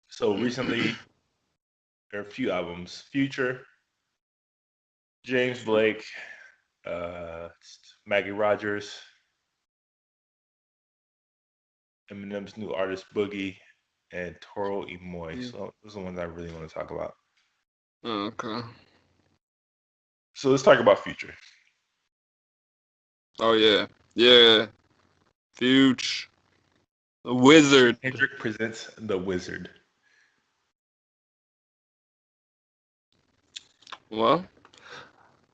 So recently, there are a few albums: Future, James Blake, uh, Maggie Rogers, Eminem's new artist Boogie, and Toro y Moi. Mm. So those are the ones I really want to talk about. Okay. So let's talk about Future. Oh yeah. Yeah. Fuge. The Wizard. Hendrick presents The Wizard. Well,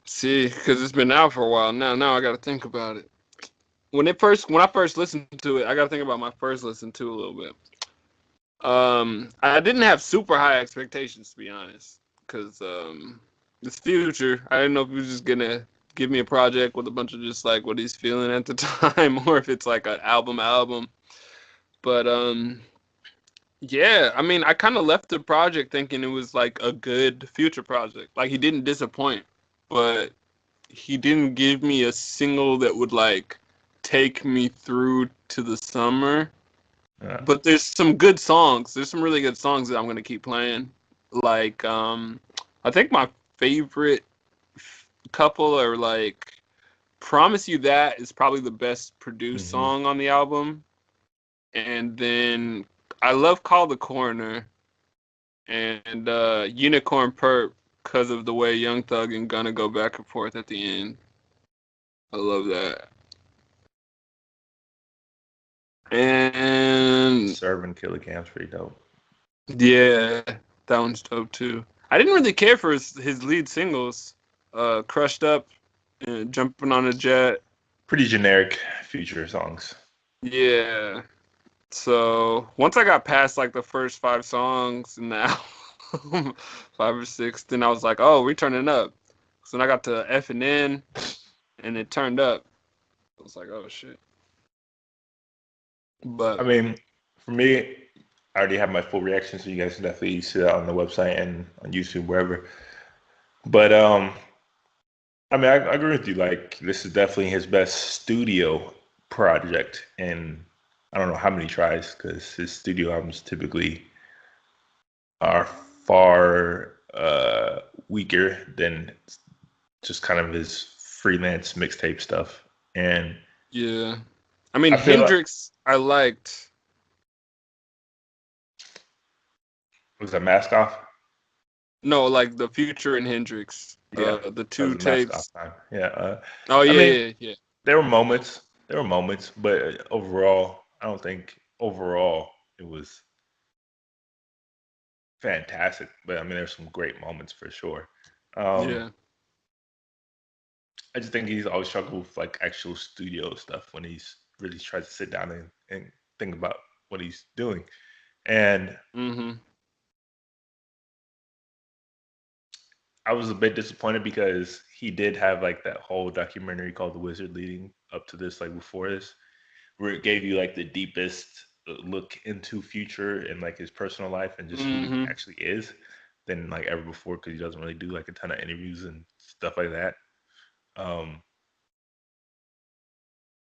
see, because it's been out for a while now. Now I got to think about it. When I first listened to it, I got to think about my first listen to a little bit. I didn't have super high expectations to be honest, because it's Future. I didn't know if he was just gonna give me a project with a bunch of just like what he's feeling at the time, or if it's like an album. But yeah, I mean, I kind of left the project thinking it was like a good Future project. Like he didn't disappoint, but he didn't give me a single that would like take me through to the summer. Uh, But there's some good songs. There's some really good songs that I'm gonna keep playing. Like I think my favorite couple are like "Promise You That" is probably the best produced hmm song on the album, and then I love "Call the Coroner" and "Unicorn Perp" because of the way Young Thug and Gunna go back and forth at the end. I love that. And Serve and Killer Cam's pretty dope. yeah, that one's dope too. I didn't really care for his lead singles, "Crushed Up" and "Jumping on a Jet." Pretty generic Future songs. Yeah. So once I got past like the first five songs in the album, five or six, then I was like, oh, we turning up. So then I got to F and N, and it turned up. I was like, oh shit. I But mean, for me, I already have my full reaction, so you guys can definitely see that on the website and on YouTube, wherever. But I mean, I agree with you. Like, this is definitely his best studio project, and I don't know how many tries because his studio albums typically are far weaker than just kind of his freelance mixtape stuff. And yeah, I mean I feel like Hendrix, I liked. was that mask off? No, like the Future and Hendrix, Yeah, the that was two a mask off tapes. time. Yeah. Oh I yeah, mean, yeah, yeah. there were moments. There were moments, but overall, I don't think overall it was fantastic. But I mean, there's some great moments for sure. Um, Yeah. I just think he's always struggled with like actual studio stuff when he's really tries to sit down and think about what he's doing. And Mhm. I was a bit disappointed because he did have like that whole documentary called The Wizard leading up to this, like before this, where it gave you like the deepest look into Future and like his personal life and just who he Mhm. actually is than like ever before because he doesn't really do like a ton of interviews and stuff like that. Um,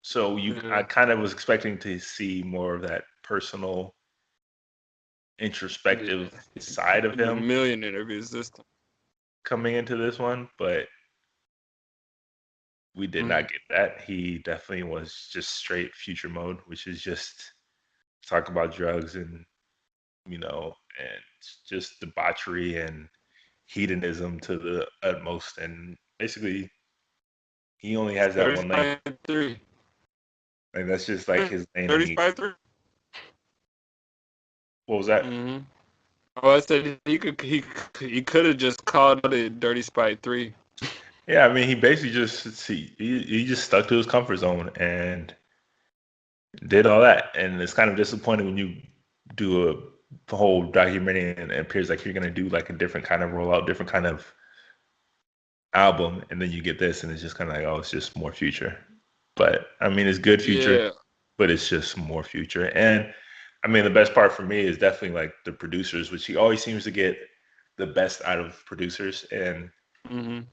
so I Yeah. kind of was expecting to see more of that personal, Yeah. introspective side of In a him million interviews this time. coming into this one, but we did Mhm. not get that. He definitely was just straight Future mode, which is just talk about drugs and and just debauchery and hedonism to the utmost. And basically, he only has that Dirty one lane. Spy 3. Like that's just like his lane, and Dirty he. Spy 3. What was that? Mhm. Oh, I said he could have just called it Dirty Spy 3. Yeah, I mean, he basically just he just stuck to his comfort zone and did all that. And it's kind of disappointing when you do a whole documentary and it appears like you're gonna do like a different kind of rollout, different kind of album, and then you get this, and it's just kind of like, oh, it's just more Future. But I mean, it's good Future, Yeah. but it's just more Future. And I mean, the best part for me is definitely like the producers, which he always seems to get the best out of producers. And Mhm.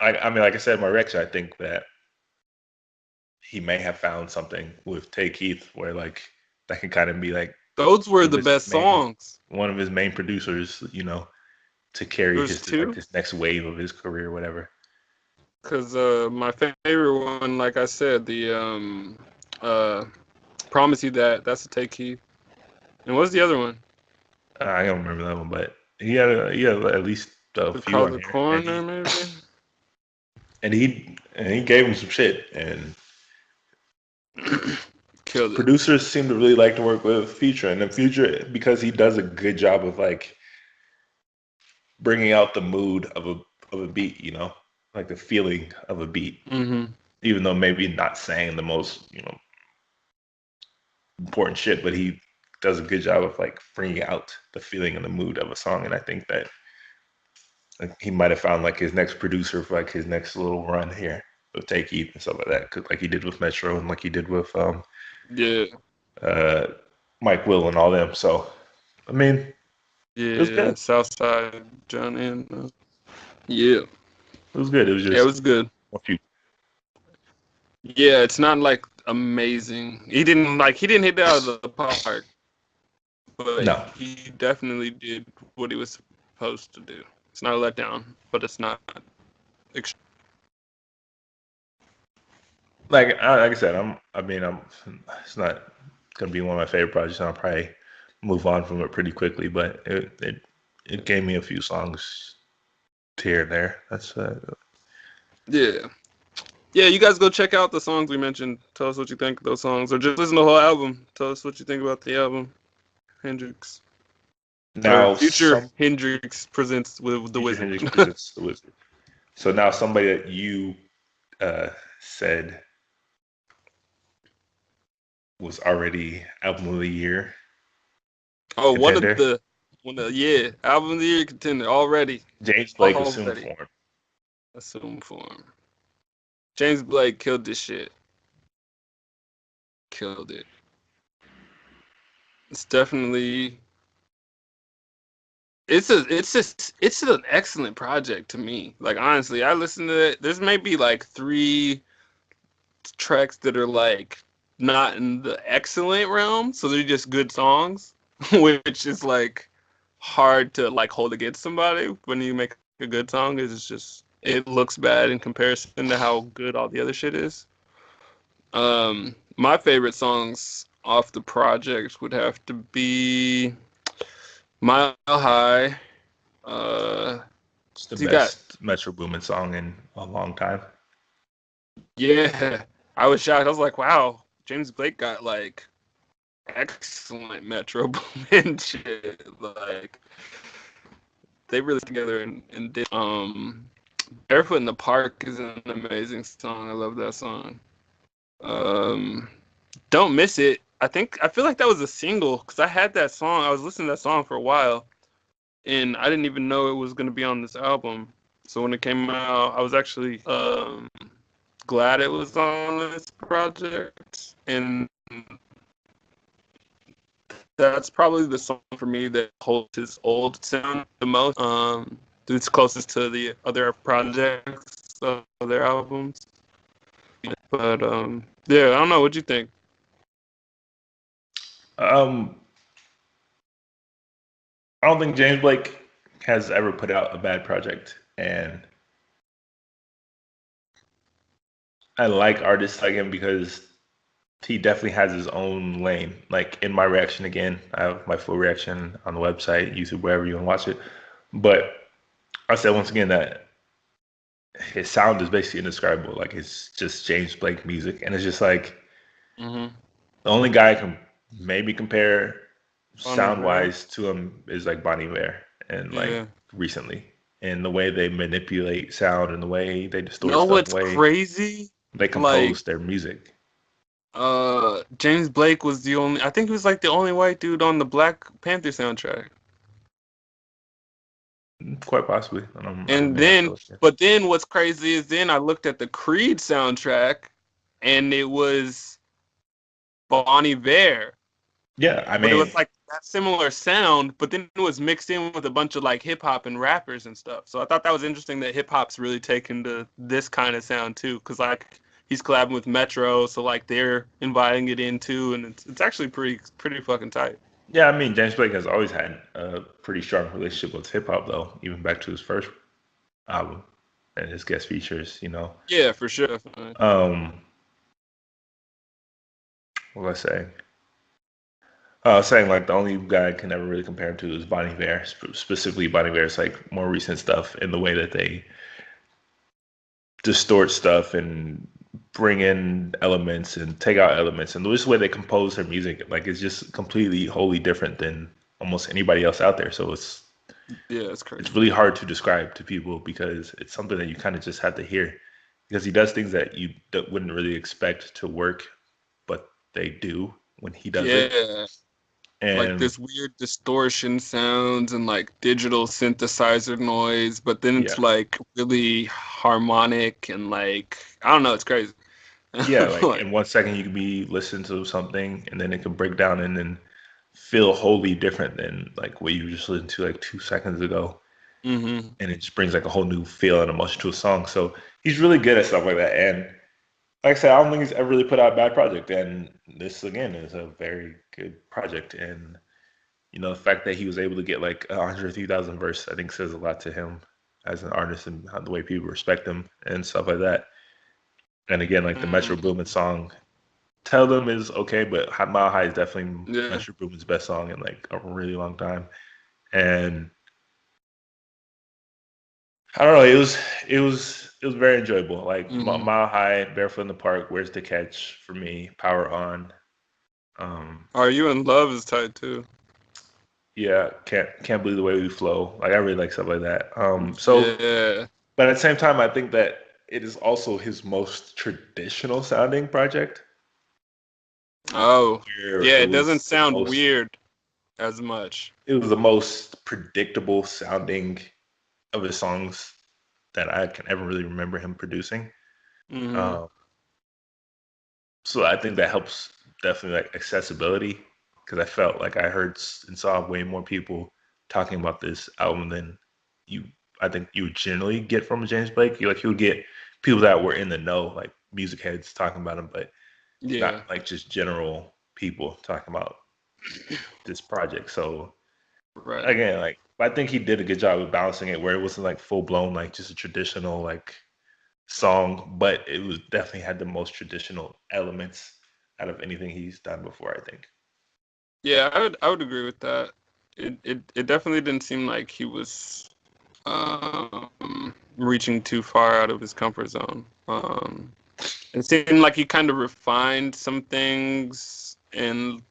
I mean, like I said, in my reaction, I think that he may have found something with Tay Keith where like that can kind of be like Those were one of the his best main songs. one of his main producers, to It carry was his like two. this next wave of his career, whatever. Cause my favorite one, like I said, the uh, Promise You That's a Take Key. And what's the other one? I don't remember that one, but he had at least a few Across on the here, and Corner, he maybe. and he and he gave him some shit. And Killed it. producers seem to really like to work with Future, and the Future, because he does a good job of like bringing out the mood of a beat, like the feeling of a beat, Hmm. even though maybe not saying the most important shit, but he does a good job of like bringing out the feeling and the mood of a song. And I think that like, he might have found like his next producer for like his next little run here with Take Heat and stuff like that, 'cause, like he did with Metro and like he did with Yeah, uh, Mike Will and all them. So I mean, it was yeah. good. Southside John and yeah, It was good. It was yeah, it just was good. a few. Yeah, it's not like amazing. He didn't hit it out of the park, but No, he definitely did what he was supposed to do. It's not a letdown, but it's not. Ex- like I said, I'm. It's not gonna be one of my favorite projects. And I'll probably move on from it pretty quickly. But it gave me a few songs here and there. That's yeah, yeah. You guys go check out the songs we mentioned. Tell us what you think of those songs, or just listen to the whole album. Tell us what you think about the album. Hendrix or now future some Hendrix presents with the Future Wizard. Hendrix presents the Wizard. So now somebody that you uh, said was already album of the year Oh, contender. yeah, album of the year contender already, James Blake assumed already. form. Assume form. James Blake killed this shit. Killed it. It's definitely. It's an excellent project to me. Like honestly, I listened to it. There's maybe like 3 tracks that are like not in the excellent realm, so they're just good songs, which is like hard to like hold against somebody when you make a good song. Is it's just it looks bad in comparison to how good all the other shit is. My favorite songs off the project would have to be Mile High. Uh, It's the you got best Metro Boomin song in a long time. yeah. I was shocked. I was like, wow, James Blake got like excellent Metro Boomin shit. Like they really together and did. Barefoot in the Park is an amazing song. I love that song. Um, Don't Miss It. I feel like that was a single because I had that song. I was listening to that song for a while, and I didn't even know it was gonna be on this album. So when it came out, I was actually glad it was on this project, and that's probably the song for me that holds his old sound the most. It's closest to the other projects of their albums. But yeah, I don't know. What do you think? Um, I don't think James Blake has ever put out a bad project, and I like artists like him because he definitely has his own lane. Like in my reaction again, I have my full reaction on the website, YouTube, wherever you want to watch it. But I said once again that his sound is basically indescribable. Like it's just James Blake music, and it's just like Mm-hmm. the only guy I can maybe compare Bon sound Iver. wise to him is like Bonnie Bear, and like Yeah. recently, and the way they manipulate sound and the way they You distort know stuff, the what's way crazy? they Like, compose their music. James Blake was the only. I think he was like the only white dude on the Black Panther soundtrack. Quite possibly. I And may have to then, look at. but then what's crazy is then I looked at the Creed soundtrack, and it was Bonnie Bear. Yeah, I But it mean, was like that similar sound, but then it was mixed in with a bunch of like hip hop and rappers and stuff. So I thought that was interesting that hip hop's really taken to this kind of sound too, because like he's collabing with Metro, so like they're inviting it in too, and it's actually pretty fucking tight. Yeah, I mean, James Blake has always had a pretty strong relationship with hip hop, though, even back to his first album and his guest features. Yeah, for sure. Definitely. Um, what was I saying? I was saying like the only guy I can ever really compare him to is Bonnie Bear, specifically Bonnie Bear's like more recent stuff in the way that they distort stuff and bring in elements and take out elements, and this way they compose her music like it's just completely wholly different than almost anybody else out there. So Yeah, it's it's crazy. really hard to describe to people because it's something that you kind of just have to hear because he does things that you wouldn't really expect to work, but they do when he does it. Yeah, like And this weird distortion sounds and like digital synthesizer noise, but then yeah, it's like really harmonic and like I don't know, it's crazy. yeah, like Like, in 1 second you could be listening to something and then it can break down and then feel wholly different than like what you just listened to like 2 seconds ago. hmm And it just brings like a whole new feel and emotion to a song. So he's really good at stuff like that. And like I said, I don't think he's ever really put out a bad project. And this again is a very good project. And the fact that he was able to get like a 103,000 verse, I think says a lot to him as an artist and how the way people respect him and stuff like that. And again, like the Metro Boomin song, Tell Them is okay, but Mile High is definitely yeah. Metro Boomin's best song in like a really long time. And I don't know. It was very enjoyable. Like hmm Mile High, Barefoot in the Park, Where's the Catch for me, Power On. Um, Are You in Love is tight too. yeah, can't believe the way we flow. Like I really like stuff like that. So, Yeah. but at the same time, I think that it is also his most traditional sounding project, Oh, where yeah, it doesn't sound weird as much. it was the most predictable sounding of his songs that I can ever really remember him producing. hmm Um, So I think that helps definitely like accessibility because I felt like I heard and saw way more people talking about this album than you I think you would generally get from James Blake. You would get people that were in the know, like music heads talking about him, but Yeah. not like just general people talking about this project. So Right. again, like I think he did a good job of balancing it where it wasn't like full blown like just a traditional like song, but it was definitely had the most traditional elements out of anything he's done before, I think. Yeah, I would agree with that. It definitely didn't seem like he was reaching too far out of his comfort zone. It seemed like he kind of refined some things in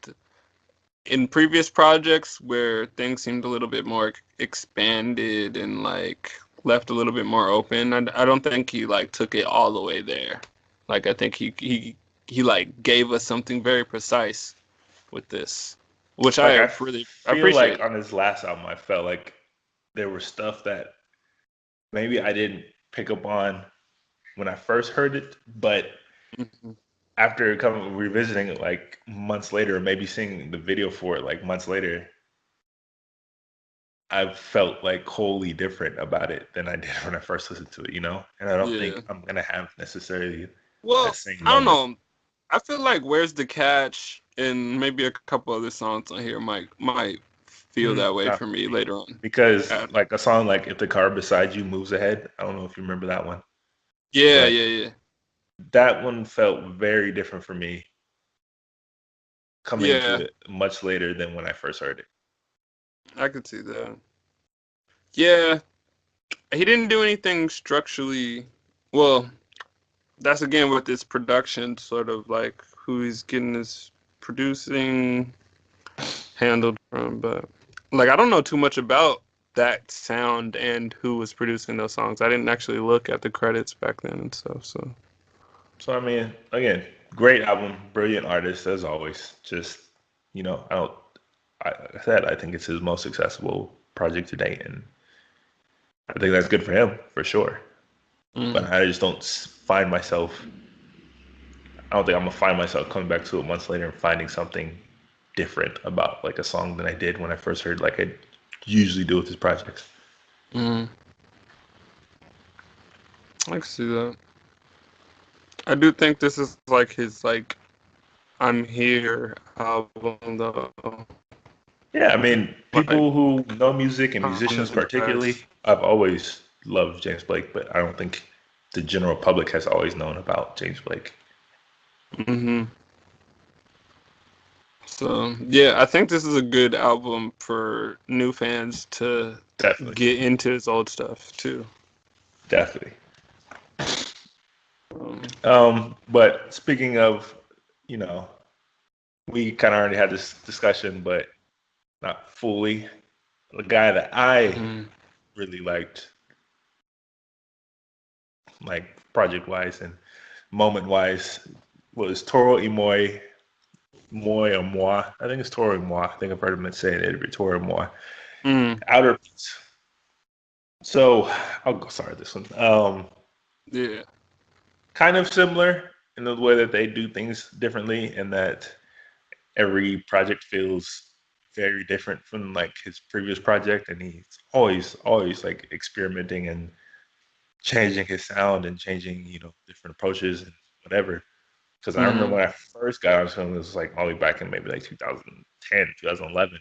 previous projects where things seemed a little bit more expanded and like left a little bit more open. I don't think he like took it all the way there. Like I think he like gave us something very precise with this, which Like I I really feel like appreciate. on his last album, I felt like there was stuff that maybe I didn't pick up on when I first heard it, but Mhm. after coming revisiting it like months later, maybe seeing the video for it like months later, I felt like wholly different about it than I did when I first listened to it. And I don't Yeah. think I'm gonna have necessarily that Well, same I don't moment. know. I feel like "Where's the Catch" and maybe a couple other songs on here might feel that way Not for for me me. later on. Because Uh, like a song like If the Car Beside You Moves Ahead, I don't know if you remember that one, yeah, but yeah, yeah, that one felt very different for me coming to yeah. it much later than when I first heard it. I could see that. Yeah, he didn't do anything structurally. Well, that's again with this production, sort of like who he's getting his producing handled from, but like I don't know too much about that sound and who was producing those songs. I didn't actually look at the credits back then and stuff. So So I mean, again, great album, brilliant artist as always. Just I don't. Like I said, I think it's his most accessible project to date, and I think that's good for him for sure. But mm. I just don't find myself. I don't think I'm gonna find myself coming back to it months later and finding something different about like a song than I did when I first heard, like I usually do with his projects. Mm. I can see that. I do think this is like his like "I'm Here" album though. Yeah, I mean, Like, people who know music and musicians in the particularly, past. I've always loved James Blake, but I don't think the general public has always known about James Blake. Hmm. So yeah, I think this is a good album for new fans to Definitely, get into his old stuff too. definitely. Um, But speaking of, you know, we kind of already had this discussion, but not fully. The guy that I mhm. really liked, like project wise and moment wise, was Toro y Moi, Moi or Moi. I think it's Toro y Moi. I think I've heard him saying it every Toro y Moi. Mm, Outer Beats. So I'll go start this one. yeah. Kind of similar in the way that they do things differently, and that every project feels very different from like his previous project, and he's always like experimenting and changing his sound and changing different approaches and whatever. Because I remember Mm, when I first got on him, it was like all the way back in maybe like 2010, 2011.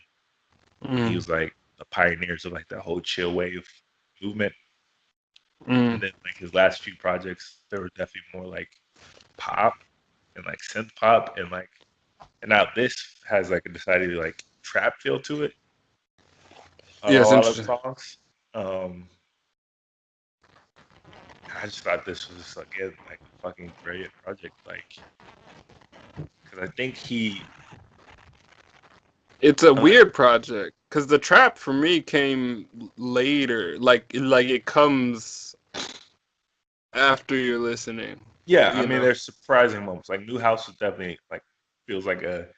He mm, was like the pioneers of like the whole chill wave movement. And mm. then like his last few projects, they were definitely more like pop and like synth pop and now this has like a decided like trap feel to it on Yeah, a it's lot of interesting. songs. Um, I just thought this was again like a fucking brilliant project, like because I think he It's a like weird project because the trap for me came later. Like it comes after you're listening. yeah, I You mean know, there's surprising moments. Like New House is definitely like feels like a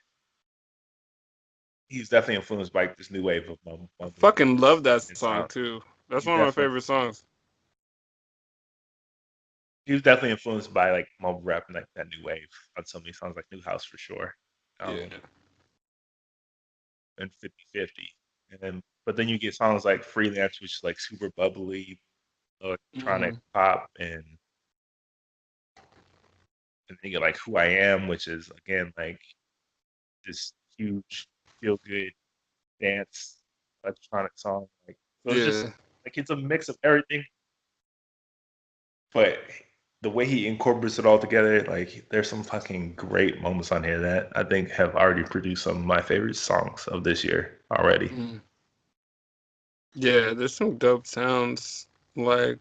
he's definitely influenced by this new wave of mumble fucking love that and song sound. too. That's He's one of my definitely favorite songs. he was definitely influenced by like mumble rap and like that new wave on some of these songs, like New House for sure. Yeah. And 50-50. And then but then you get songs like Freelance, which is like super bubbly, electronic Hmm. pop, and then you get like Who I Am, which is again like this huge feel good dance electronic song. Like so it's just Yeah. like it's a mix of everything, but the way he incorporates it all together, like there's some fucking great moments on here that I think have already produced some of my favorite songs of this year already. Mm. Yeah, there's some dope sounds. Like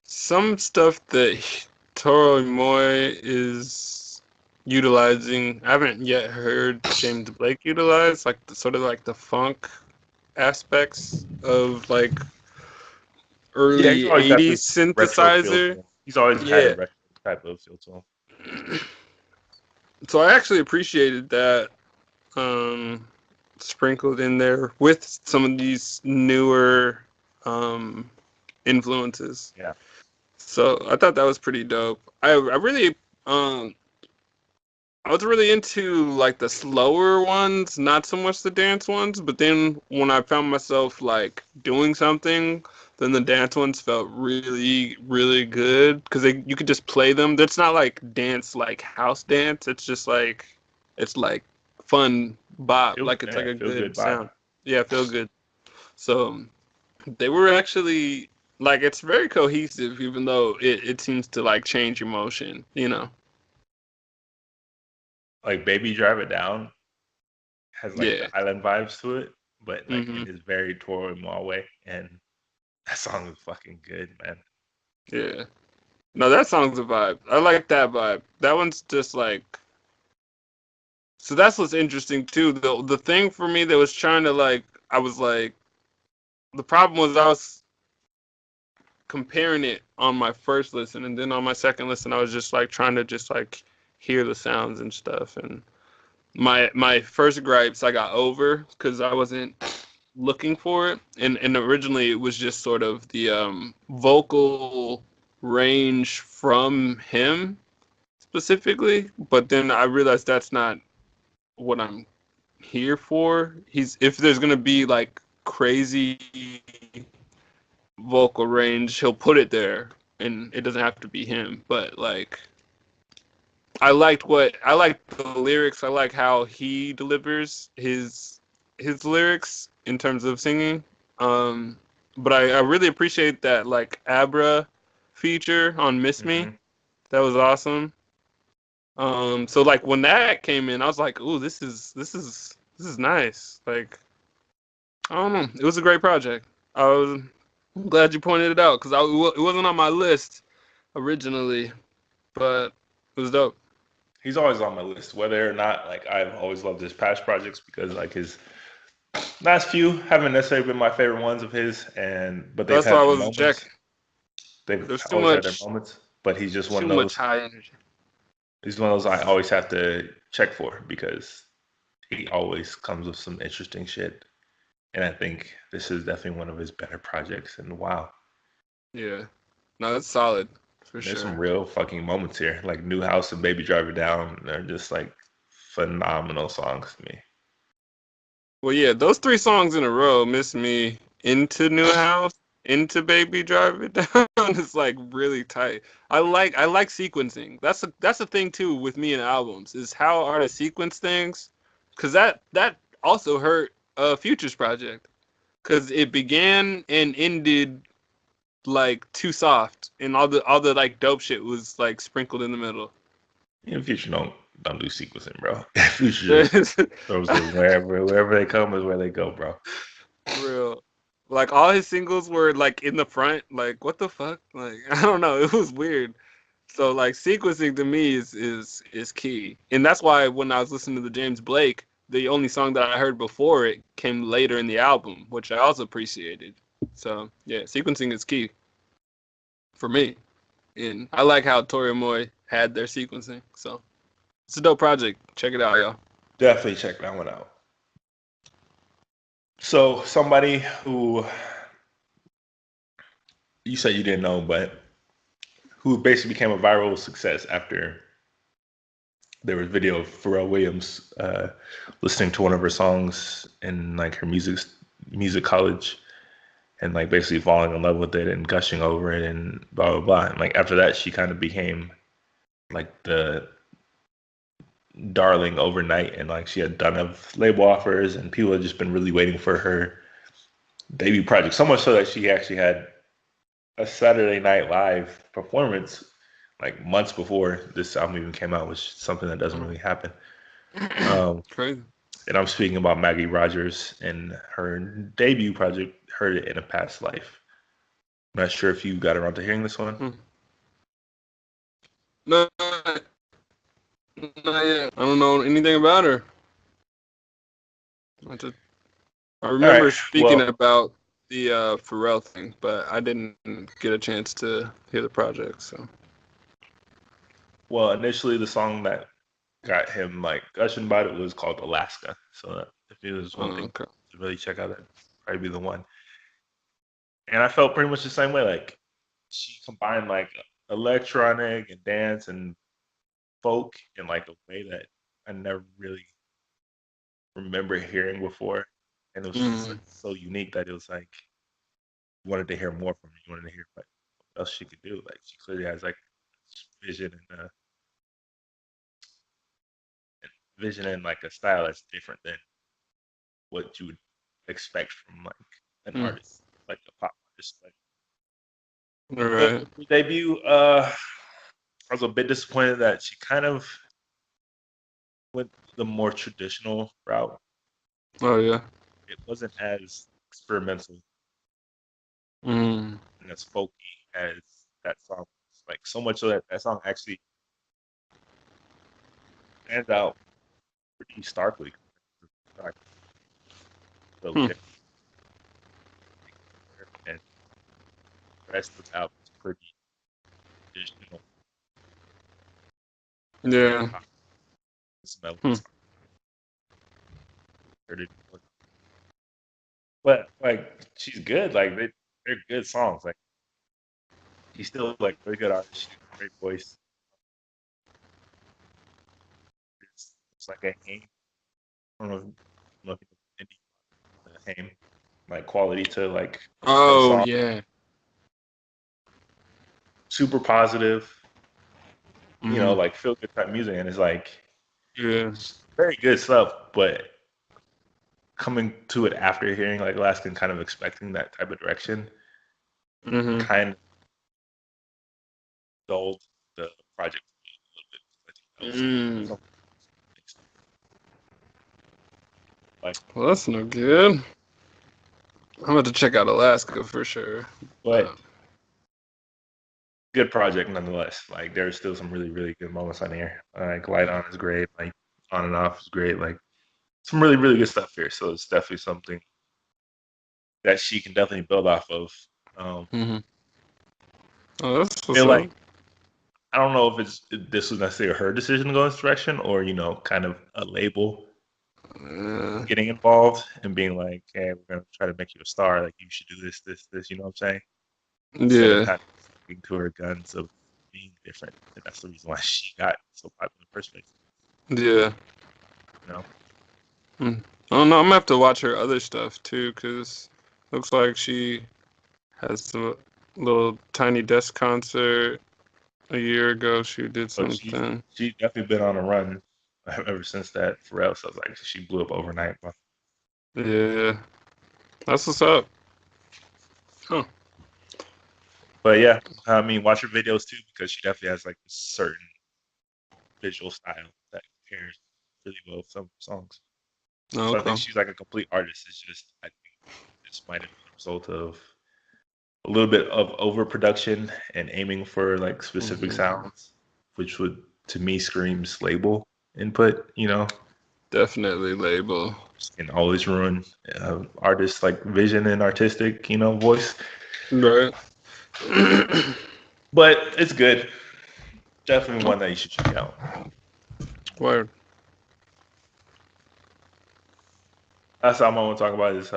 some stuff that Toro y Moi is utilizing. I haven't yet heard James Blake utilize, like sort of like the funk aspects of like Yeah, he's early always got 80s this retro feel to synthesizer. him. He's always had a Yeah. retro type of feel to him. So I actually appreciated that um, sprinkled in there with some of these newer um, influences. Yeah. So I thought that was pretty dope. I really um I was really into like the slower ones, not so much the dance ones, but then when I found myself like doing something, then the dance ones felt really, really good because you could just play them. That's not like dance like house dance. It's like fun bop, like it's like a Feel good good vibe. sound. Yeah, feel good. So they were actually like it's very cohesive, even though it seems to like change emotion, you know? Like Baby Drive It Down has like the Yeah. island vibes to it, but like in Hmm. his very Toro y Moi way. And that song is fucking good, man. Yeah. No, that song's a vibe. I like that vibe. That one's just like so that's what's interesting too. The thing for me that was trying to like I was like the problem was I was comparing it on my first listen and then on my second listen I was just like trying to just like hear the sounds and stuff and my first gripes I got over because I wasn't looking for it and originally it was just sort of the vocal range from him specifically, but then I realized that's not what I'm here for. He's if there's gonna be like crazy vocal range, he'll put it there, and it doesn't have to be him. But like, I liked the lyrics. I like how he delivers his. his lyrics in terms of singing. But I really appreciate that like Abra feature on Miss Me. Hmm. That was awesome. So like when that came in, I was like, ooh, this is nice. Like I don't know, it was a great project. I'm glad you pointed it out because it wasn't on my list originally, but it was dope. He's always on my list, whether or not like I've always loved his past projects because like his last few haven't necessarily been my favorite ones of his, and but they've That's why had I their wasn't moments. checking. They've There's too always had their much, moments, but he's just one too of much those. high energy. He's one of those I always have to check for because he always comes with some interesting shit. And I think this is definitely one of his better projects. And wow, Yeah, no, that's solid for there's some sure. real fucking moments here. Like New House and Baby Driver Down. They're just like phenomenal songs to me. Well, yeah, those three songs in a row, Miss Me, Into New House, Into Baby Drive It Down, is like really tight. I like sequencing. That's the thing too with me and albums is how artists sequence things, because that also hurt Future's project because it began and ended like too soft, and all the like dope shit was like sprinkled in the middle. In Future don't do sequencing, bro. Future just throws it wherever they come is where they go, bro. Real. Like all his singles were like in the front. Like what the fuck? Like I don't know. It was weird. So like sequencing to me is key, and that's why when I was listening to the James Blake, the only song that I heard before it came later in the album, which I also appreciated. So yeah, sequencing is key for me, and I like how Toro y Moi had their sequencing. So it's a dope project. Check it out, y'all. Definitely check that one out. So somebody who you said you didn't know, but who basically became a viral success after there was a video of Pharrell Williams listening to one of her songs in like her music college and like basically falling in love with it and gushing over it and blah blah blah. And like after that, she kind of became like the darling overnight, and like she had done of label offers, and people had just been really waiting for her debut project. So much so that she actually had a Saturday Night Live performance like months before this album even came out, which is something that doesn't really happen. Um, Crazy. and I'm speaking about Maggie Rogers and her debut project, Heard It in a Past Life. I'm not sure if you got around to hearing this one. Hmm. No, not yet. I don't know anything about her. I All right. remember speaking Well, about the Pharrell thing, but I didn't get a chance to hear the project. So, initially the song that got him like gushing about it was called Alaska. So if it was one thing okay. to really check out, that'd probably be the one. And I felt pretty much the same way. Like she combined like electronic and dance and folk in like a way that I never really remember hearing before. And it was just like Mm, so unique that it was like you wanted to hear more from her. You wanted to hear what else she could do. Like she clearly has like vision and vision and like a style that's different than what you would expect from like an mm, artist, like a pop artist. Like, all but right. her debut, I was a bit disappointed that she kind of went the more traditional route. Oh yeah. It wasn't as experimental Mm, and as folky as that song was. Like so much so that that song actually stands out pretty starkly. Like, so hmm. different, and the rest of the album is pretty traditional. Yeah. Smell Hmm. but like she's good. Like they're good songs. Like she's still like very good artist. She has a great voice. It's like a Haim. I don't know if you know indie Haim like quality to like her Oh song. yeah. Super positive, Mm, like feel good type music, and it's like yeah. very good stuff. But coming to it after hearing like last and kind of expecting that type of direction, Mm-hmm. kind of dulled the project a little bit. I think that was like, Well, that's no good. I'm about to check out Alaska for sure. but good project nonetheless. Like there's still some really, really good moments on here. Like Light On is great. Like On and Off is great. Like some really, really good stuff here. So it's definitely something that she can definitely build off of. Mm-hmm. Oh, that's I what's feel up. like I don't know if this was necessarily her decision to go in this direction, or kind of a label getting involved and being like, "Hey, we're gonna try to make you a star. Like you should do this, this, this." You know what I'm saying? Instead of Yeah. kind of sticking to her guns of being different, and that's the reason why she got so popular in the first place. Yeah. You know? I don't know. I'm gonna have to watch her other stuff too, cause looks like she has some little tiny desk concert a year ago. She did But something. she's definitely been on a run ever since that. Pharrell, so like she blew up overnight. But Yeah, that's what's up. Huh. yeah, I mean, watch her videos too because she definitely has like a certain visual style that pairs really well with some songs. Oh, So I think okay. she's like a complete artist. It's just I think this might have been a result of a little bit of overproduction and aiming for like specific Hmm. sounds, which would to me screams label input. Definitely label. Can always ruin artists like vision and artistic voice. Right. But it's good. Definitely one that you should check out. Word. That's all I want to talk about is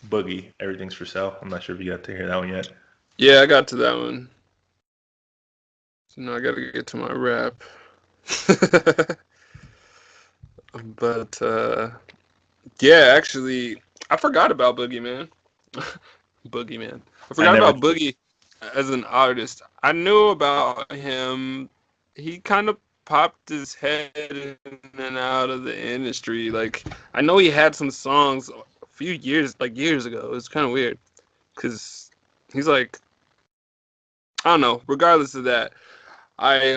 Boogie. Everything's for sale. I'm not sure if you got to hear that one yet. Yeah, I got to that one. So now I gotta get to my rap. But yeah, actually, I forgot about Boogie Man. Boogie Man. I I forgot never about did. Boogie as an artist. I knew about him. He kind of popped his head in and out of the industry. Like I know he had some songs a few years, like years ago. It's kind of weird because he's like, I don't know. Regardless of that, I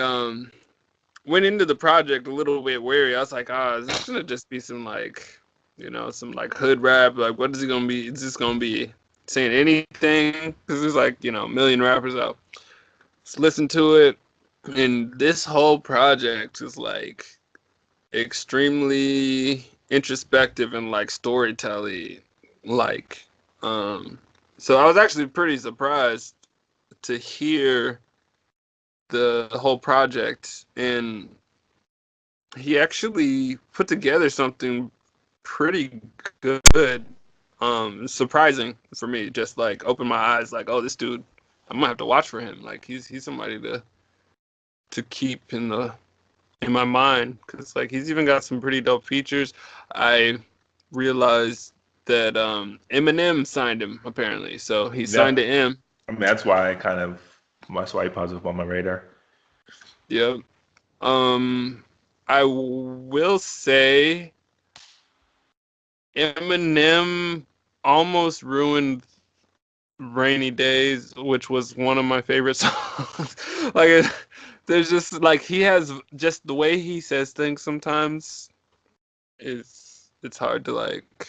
went into the project a little bit wary. I was like, is this gonna just be some like, some like hood rap? Like, what is he gonna be? Is this gonna be saying anything? Because there's like, a million rappers out. Just listen to it, and this whole project is like extremely introspective and like storytelling. Like, so I was actually pretty surprised to hear the whole project and he actually put together something pretty good. Surprising for me. Just like opened my eyes, like, oh, this dude, I'm gonna have to watch for him. Like he's somebody to keep in my mind because like he's even got some pretty dope features. I realized that Eminem signed him apparently, so he signed Yeah, to M. I mean that's why he pops up on my radar. Yep. I will say Eminem almost ruined Rainy Days, which was one of my favorite songs. There's just like he has just the way he says things sometimes is it's hard to like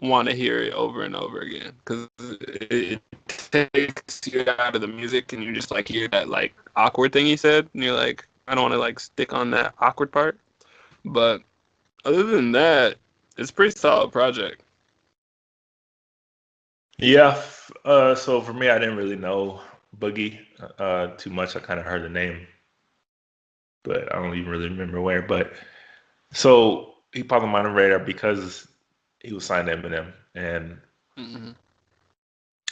want to hear it over and over again because it takes you out of the music and you just like hear that like awkward thing he said and you're like I don't want to like stick on that awkward part. But other than that, it's a pretty solid project. Yeah. So for me, I didn't really know Boogie too much. I kind of heard the name, but I don't even really remember where. But so he popped on my radar because he was signed to Eminem, and Hmm.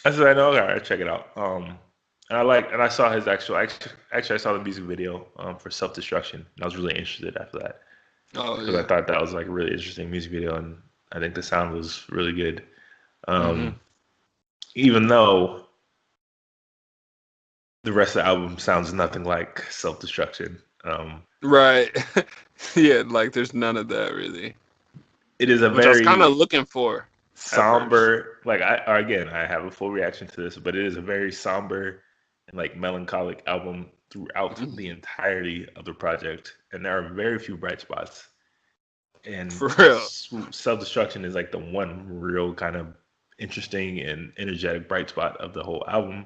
I said, I know, I gotta check it out. And I saw his actually, I saw the music video for Self Destruction, and I was really interested after that Oh because I yeah. thought that was like a really interesting music video, and I think the sound was really good. Hmm. Um, even though the rest of the album sounds nothing like Self Destruction. Right. Yeah, like there's none of that really. it is a which I was kind of very looking for at first. somber, like I have a full reaction to this, but it is a very somber and like melancholic album throughout the Mhm. entirety of the project, and there are very few bright spots. And For real. self destruction is like the one real kind of interesting and energetic bright spot of the whole album.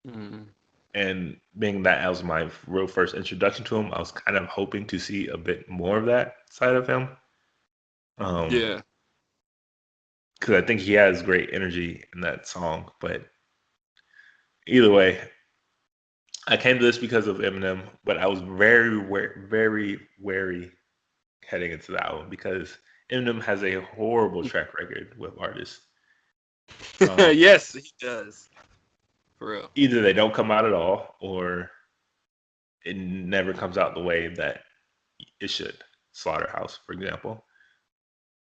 Mhm. And being that was my real first introduction to him, I was kind of hoping to see a bit more of that side of him. Um, Yeah. because I think he has great energy in that song. But either way, I came to this because of Eminem, but I was very wary heading into the album because Eminem has a horrible track record with artists. Um, Yes, he does. For real. either they don't come out at all, or it never comes out the way that it should. Slaughterhouse, for example.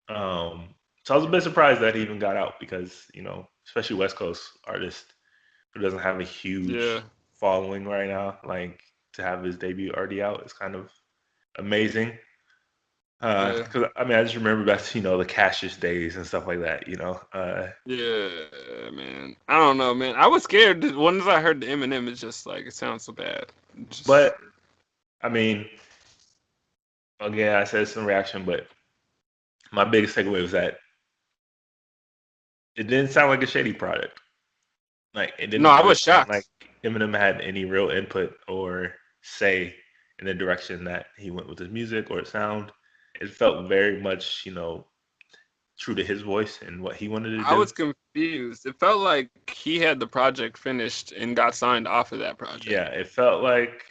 Um, so I was a bit surprised that he even got out because, especially West Coast artist who doesn't have a huge Yeah. following right now, like to have his debut already out is kind of amazing. Yeah. Because I mean, I just remember back to the Cassius days and stuff like that. Yeah, man. I don't know, man. I was scared once I heard the Eminem. It's just like it sounds so bad. Just But I mean, again, I said some reaction, but my biggest takeaway was that it didn't sound like a shady product. Like it no, didn't I really was sound like shocked. Eminem had any real input or say in the direction that he went with his music or his sound. It felt very much, true to his voice and what he wanted to I do. was confused. It felt like he had the project finished and got signed off of that project. Yeah, it felt like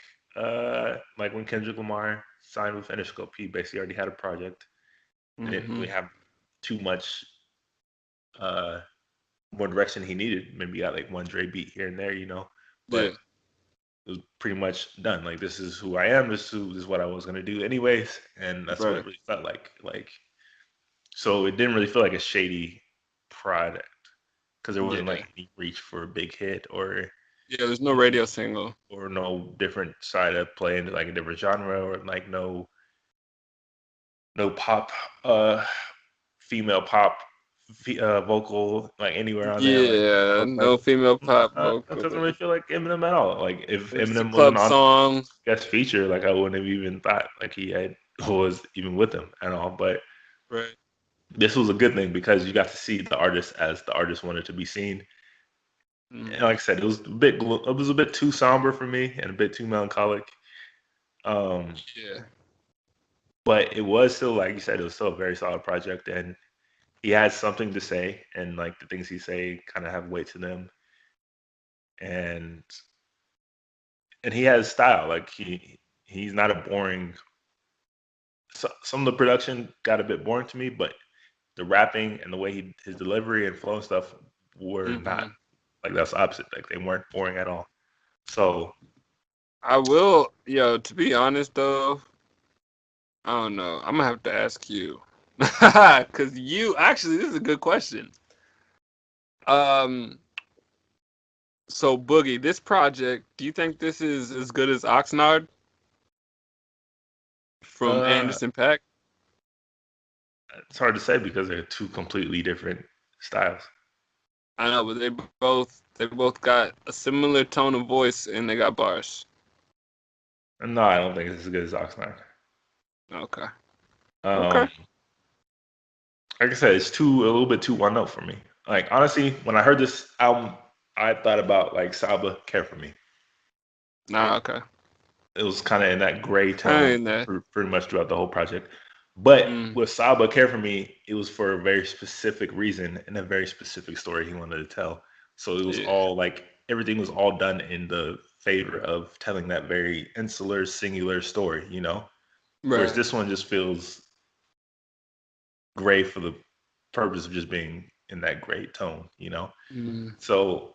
when Kendrick Lamar signed with Interscope, he basically already had a project. They didn't Hmm. really have too much uh more direction he needed. Maybe he got like one Dre beat here and there. Yeah, But it was pretty much done. Like this is who I am. This is what I was gonna do anyways, and that's what it right. really felt like. So it didn't really feel like a shady product because there wasn't Yeah, like any reach for a big hit or yeah. There's no you know radio single. or no different side of play into like a different genre or like no pop female pop vocal like anywhere on there. Like I Yeah, was like, no female pop that doesn't vocal. really feel like Eminem at all. Like if It's a Eminem wasn't club on song. guest feature, like I wouldn't have even thought like he had was even with him at all. But Right. this was a good thing because you got to see the artist as the artist wanted to be seen. And Hmm. like I said, it was a bit too somber for me and a bit too melancholic. Um, Yeah. but it was still like you said, it was still a very solid project, and he has something to say, and like the things he say kind of have weight to them, and he has style. Like he's not a boring. Some of the production got a bit boring to me, but the rapping and the way his delivery and flow and stuff were not Hmm. like that's the opposite. Like they weren't boring at all. So I will, yo, to be honest though, I don't know. I'm gonna have to ask you. Cause you actually this is a good question. Um so Boogie, this project, do you think this is as good as Oxnard from uh, Anderson Paak? it's hard to say because they're two completely different styles. I know, but they both got a similar tone of voice and they got bars. No, I don't think it's as good as Oxnard. Okay. Okay. Um, like I said, it's a little bit too one note for me. Like honestly, when I heard this album, I thought about like Saba, Care for Me. Nah, okay. It was kind of in that gray I tone ain't that. pretty much throughout the whole project. But Mm, with Saba, Care for Me, it was for a very specific reason and a very specific story he wanted to tell. So it was yeah. all like everything was all done in the favor of telling that very insular, singular story. Whereas Right. this one just feels gray for the purpose of just being in that gray tone. Mm, So,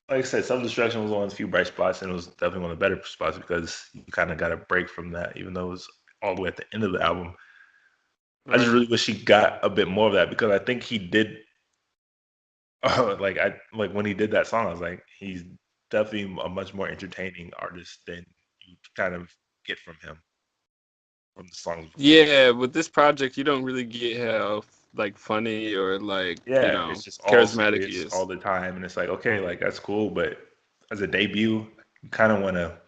like I said, Self Destruction was one of the few bright spots, and it was definitely one of the better spots because you kind of got a break from that, even though it was all the way at the end of the album. I just right. really wish he got a bit more of that because I think he did. Like when he did that song, I was like, he's definitely a much more entertaining artist than you kind of get from him. from the songs before. Yeah, with this project, you don't really get how like funny or like Yeah, it's just all charismatic he serious all is. the time, and it's like, okay, like that's cool, but as a debut, you kind of want to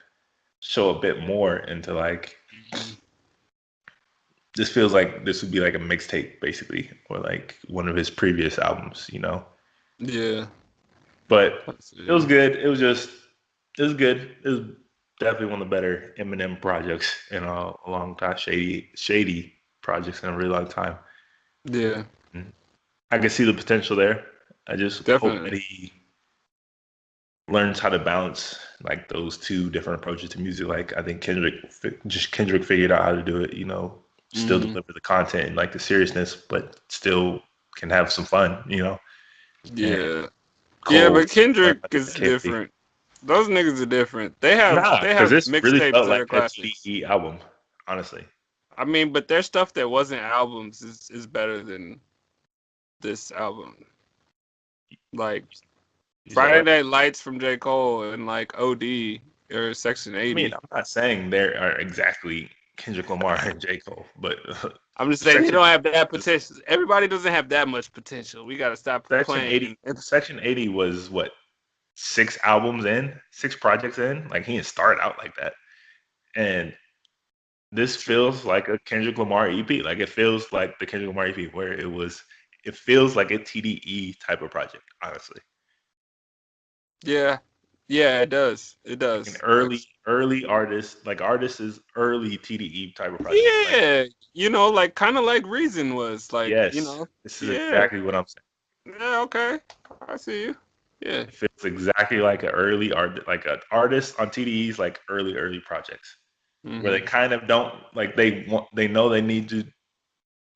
show a bit more into like Mhm. this feels like this would be like a mixtape basically, or like one of his previous albums, you know. Yeah, But I it was see. good. It was good. It was definitely one of the better Eminem projects in a long time. Shady projects in a really long time. Yeah, And I can see the potential there. I just hope that definitely. he learns how to balance like those two different approaches to music. Like I think Kendrick figured out how to do it. You know, still Hmm. deliver the content and like the seriousness, but still can have some fun. You know, and Yeah, yeah, Cole but learned Kendrick how to do is that carefully. different. Those niggas are different. Nah, They because have this really mixtapes felt that are like a classics. TDE album, honestly. I mean, but their stuff that wasn't albums is better than this album. Like You said Friday what? Night Lights from J. Cole and like OD or Section I mean, 80. I'm not saying they are exactly Kendrick Lamar and J. Cole, but I'm just saying they Section don't 80 have that was potential. Everybody doesn't have that much potential. We got to stop Section playing. 80 Section 80 was what, 6 albums in, 6 projects in? Like he didn't start out like that. And this True. feels like a Kendrick Lamar EP. Like it feels like the Kendrick Lamar EP where it feels like a TDE type of project, honestly. Yeah, yeah, it does. It Like an does. early artist, like artist is early TDE type of project. Like, Yeah, like kind of like Reason was like, yes, this is yeah, exactly what I'm saying. yeah, okay, I see you. Yeah. It feels exactly like an early art, like an artist on TDE's like early projects where they Hmm. kind of don't like they know they need to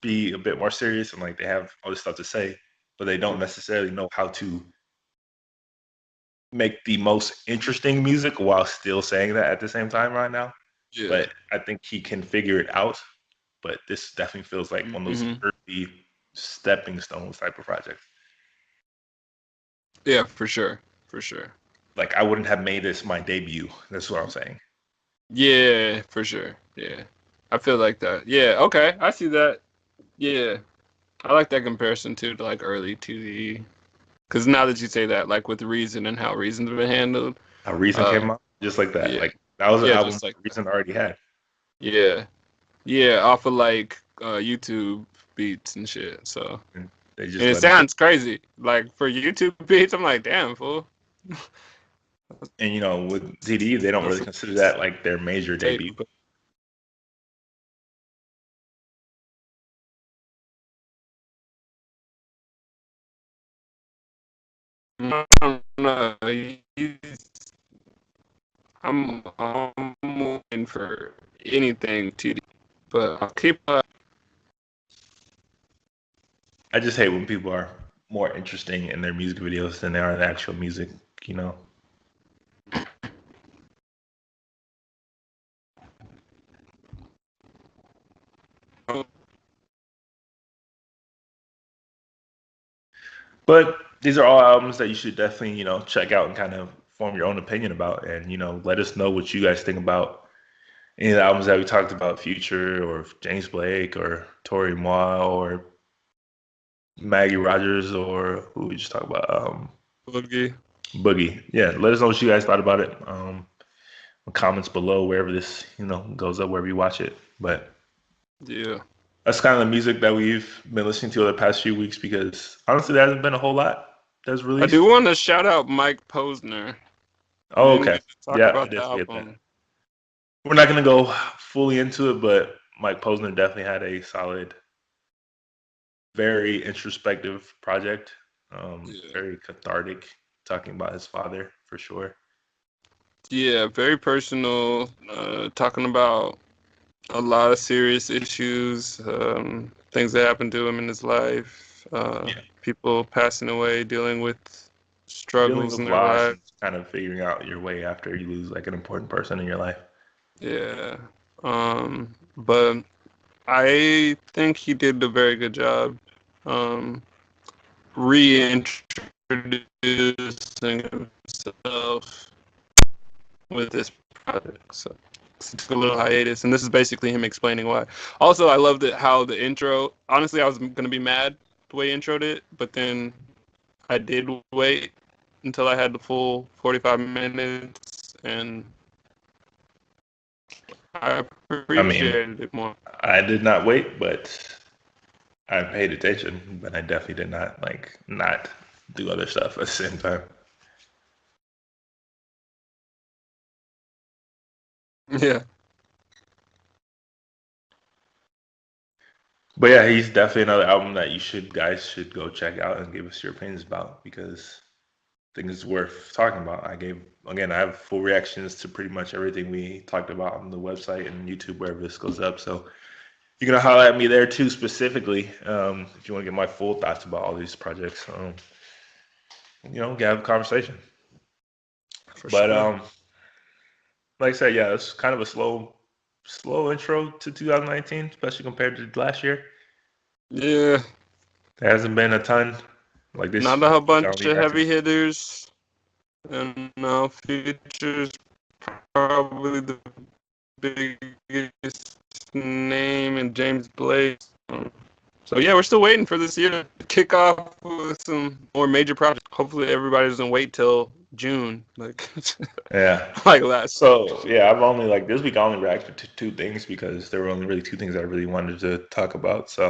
be a bit more serious and like they have all this stuff to say, but they don't necessarily know how to make the most interesting music while still saying that at the same time right now. Yeah. But I think he can figure it out. But this definitely feels like one of those Hmm. early stepping stones type of projects. Yeah, for sure, for sure. Like I wouldn't have made this my debut. That's what I'm saying. Yeah, for sure. Yeah, I feel like that. Yeah, okay, I see that. Yeah, I like that comparison too to like early 2D. Because now that you say that, like with Reason and how Reason's been handled, How Reason uh, came out, just like that. yeah, Like that was an yeah, album just like that. Reason already had. Yeah, yeah, off of like YouTube beats and shit. So, And they and just it let him do sounds crazy. Like for YouTube beats, I'm like, damn, fool. it. And with TDE, they don't That's really some consider that like their major tape. debut. I don't know. I'm moving for anything TD, but I'll keep I just hate when people are more interesting in their music videos than they are in the actual music, you know. But these are all albums that you should definitely, check out and kind of form your own opinion about and, let us know what you guys think about any of the albums that we talked about, Future or James Blake or Tori Moi or Maggie Rogers or who we just talked about, Boogie. Boogie. Yeah, let us know what you guys thought about it. Comments below wherever this, goes up, wherever you watch it. But Yeah. that's kind of the music that we've been listening to the past few weeks because honestly, there hasn't been a whole lot that's I do released. want to shout out Mike Posner. We Oh, didn't okay. get to talk Yeah, I about the did forget that. album. We're not gonna go fully into it, but Mike Posner definitely had a solid, very introspective project. Yeah. Very cathartic, talking about his father for sure. Yeah, very personal, talking about a lot of serious issues, things that happened to him in his life, Yeah, people passing away, dealing with dealing struggles in with their loss life. and kind of figuring out your way after you lose like an important person in your life. Yeah. But I think he did a very good job um, reintroducing himself with this project. So took a little hiatus, and this is basically him explaining why. Also, I loved it how the intro. Honestly, I was gonna be mad the way he introed it, but then I did wait until I had the full 45 minutes, and I I mean, appreciated it more. I did not wait, but I paid attention. But I definitely did not like not do other stuff at the same time. Yeah, But yeah, he's definitely another album that you should go check out and give us your opinions about because I think it's worth talking about. I have full reactions to pretty much everything we talked about on the website and YouTube wherever this goes up. So you're gonna holler at me there too specifically if you want to get my full thoughts about all these projects. Have a conversation. for But sure. like I said, yeah, it's kind of a slow intro to 2019, especially compared to last year. Yeah, There hasn't been a ton like this. not a These are bunch only of heavy records. hitters, and now Future's probably the biggest name, and James Blake. So yeah, we're still waiting for this year to kick off with some more major projects. Hopefully, everybody doesn't wait till June, like Yeah. like last. So yeah, I've only like this week I only reacted to two things because there were only really two things I really wanted to talk about. So